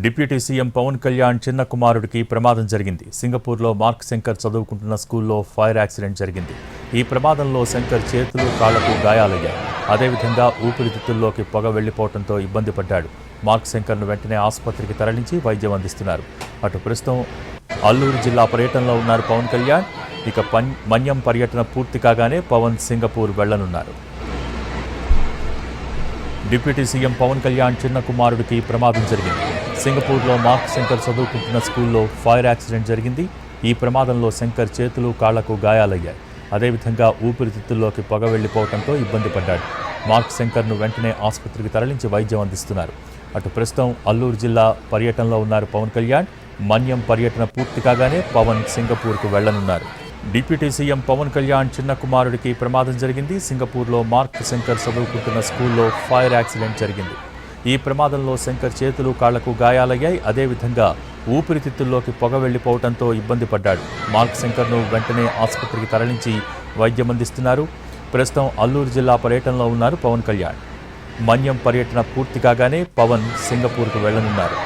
Deputy CM Pawan Kalyan చిన్న కుమారుడికి ప్రమాదం జరిగింది. సింగపూర్లో మార్క్ శంకర్ చదువుకుంటున్న స్కూల్లో ఫైర్ యాక్సిడెంట్ జరిగింది. ఈ ప్రమాదంలో శంకర్ చేతులు, కాళ్లకు గాయాలయ్యాయి. అదేవిధంగా ఊపిరితిత్తుల్లోకి పొగ వెళ్లిపోవడంతో ఇబ్బంది పడ్డాడు. మార్క్ శంకర్ను వెంటనే ఆసుపత్రికి తరలించి వైద్యం అందిస్తున్నారు. అటు ప్రస్తుతం అల్లూరు జిల్లా పర్యటనలో ఉన్నారు పవన్ కళ్యాణ్. ఇక మన్యం పర్యటన పూర్తి కాగానే పవన్ సింగపూర్ వెళ్లనున్నారు. డిప్యూటీ సీఎం పవన్ కళ్యాణ్ చిన్న కుమారుడికి ప్రమాదం జరిగింది. సింగపూర్లో మార్క్ శంకర్ చదువుకుంటున్న స్కూల్లో ఫైర్ యాక్సిడెంట్ జరిగింది. ఈ ప్రమాదంలో శంకర్ చేతులు, కాళ్లకు గాయాలయ్యాయి. అదేవిధంగా ఊపిరితిత్తుల్లోకి పొగ వెళ్లిపోవడంతో ఇబ్బంది పడ్డాడు. మార్క్ శంకర్ను వెంటనే ఆసుపత్రికి తరలించి వైద్యం అందిస్తున్నారు. అటు ప్రస్తుతం అల్లూరు జిల్లా పర్యటనలో ఉన్నారు పవన్ కళ్యాణ్. మన్యం పర్యటన పూర్తి కాగానే పవన్ సింగపూర్కు వెళ్లనున్నారు. డిప్యూటీ సీఎం పవన్ కళ్యాణ్ చిన్న కుమారుడికి ప్రమాదం జరిగింది. సింగపూర్లో మార్క్ శంకర్ చదువుకుంటున్న స్కూల్లో ఫైర్ యాక్సిడెంట్ జరిగింది. ఈ ప్రమాదంలో శంకర్ చేతులు, కాళ్లకు గాయాలయ్యాయి. అదేవిధంగా ఊపిరితిత్తుల్లోకి పొగ వెళ్లిపోవడంతో ఇబ్బంది పడ్డాడు. మార్క్ శంకర్ను వెంటనే ఆసుపత్రికి తరలించి వైద్యం అందిస్తున్నారు. ప్రస్తుతం అల్లూరు జిల్లా పర్యటనలో ఉన్నారు పవన్ కళ్యాణ్. మన్యం పర్యటన పూర్తి కాగానే పవన్ సింగపూర్కు వెళ్లనున్నారు.